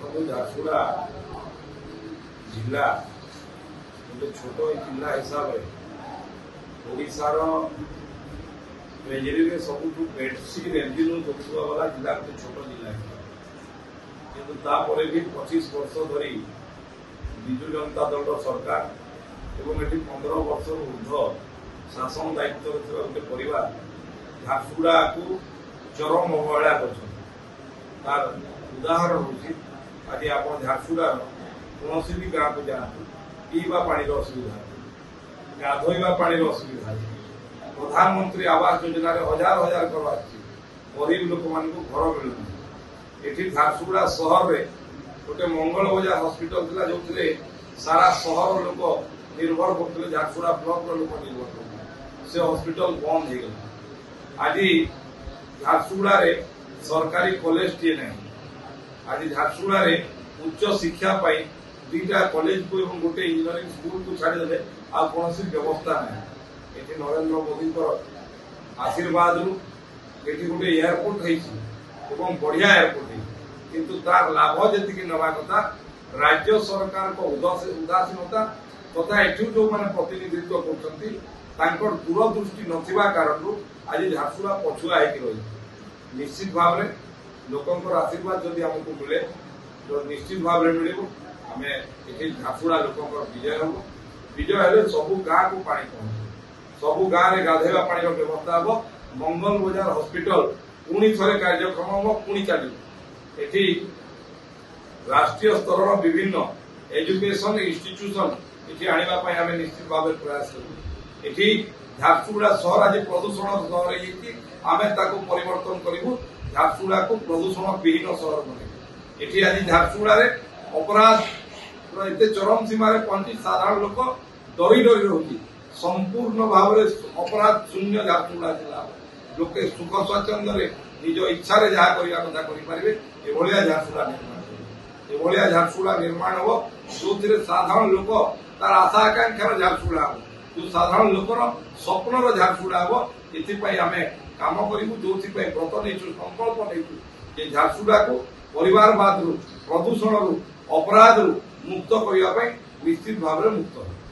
झारसुगुड़ा जिला गोटे छोट जिला हिसाब से ओडिशार ट्रेजेरी सबुठ बेडसी रेवेन्यू जोगा वाला जिला गोटे छोट जिला हिसाब भी 25 वर्ष धरी विजु जनता दल सरकार एवं ये 15 वर्ष ऊर्ध शासन दायित्व गोटे परिवार झारसुगुड़ा को चरम अवहेला कर उदाहरण हूँ आज आप झारसुगुड़ा कौन भी गाँव को जातु पीवा पानी असुविधा गाधोवा पानी असुविधा प्रधानमंत्री आवास योजना हजार हजार घर गरीब लोक मान घर मिलूना ये झारसुगुड़ा सहर में गोटे मंगल बजार हॉस्पिटल था जो सारा सहर लोक निर्भर करते झारसुगुड़ा ब्लॉक लोक निर्भर करते से हॉस्पिटल बंद हो गला आज झारसुगुड़ा सरकारी कॉलेज टे ना आज झारसुगुड़ा उच्च शिक्षा दुईटा कॉलेज को गोटे इंजीनियरिंग स्कूल को छाड़देले आ कौन व्यवस्था ना ये नरेंद्र मोदी आशीर्वाद ये गोटे एयरपोर्ट हो बढ़िया एयरपोर्ट किंतु तार लाभ जी नवा कथा राज्य सरकार को उदासीनता तथा एठू जो मैंने प्रतिनिधित्व कर दूरदृष्टि नथिबा कारण आज झारसुगुड़ा पछुआ हो निश्चित भाव में लोकंर आशीर्वाद जदि आमको मिले तो निश्चित भाव में मिले आम ये झारसुगुड़ा लोकंर विजय हम विजय हेले सबू गाँ को पानी पहुंचे सबू गाँव में गाधेवा पानी व्यवस्था हम मंगल बजार हॉस्पिटल पुणी थे कार्यक्रम हम पुणी चलो ये राष्ट्रीय स्तर विभिन्न एजुकेशन इंस्टीट्यूशन ये आने आम निश्चित भाव प्रयास करूँ ये झारसुगुड़ा सहर आज प्रदूषण सहर आम परिवर्तन करूँ झारसुगुड़ा को प्रदूषण विहीन सहर बने ये आज झारसुगुड़ा अपराध एत चरम सीमार पहुंची साधारण लोक डरी डरी रोचे संपूर्ण भाव में अपराध शून्य झारसुगुड़ा जिला लोके सुख स्वाच्छंद्य निज इच्छा जहाँ करने कथा करें झारसुगुड़ा निर्माण ये झारसुगुड़ा निर्माण हम जो साधारण लोक तार आशा आकांक्षार झारसुगुड़ा हम जो साधारण लोकर स्वप्नर झारसुगुड़ा हम ये आम काम करूँ जो व्रत नहीं संकल्प नहीं झारसुगुड़ा को परिवारवाद प्रदूषण अपराध मुक्त करने निश्चित भाव में मुक्त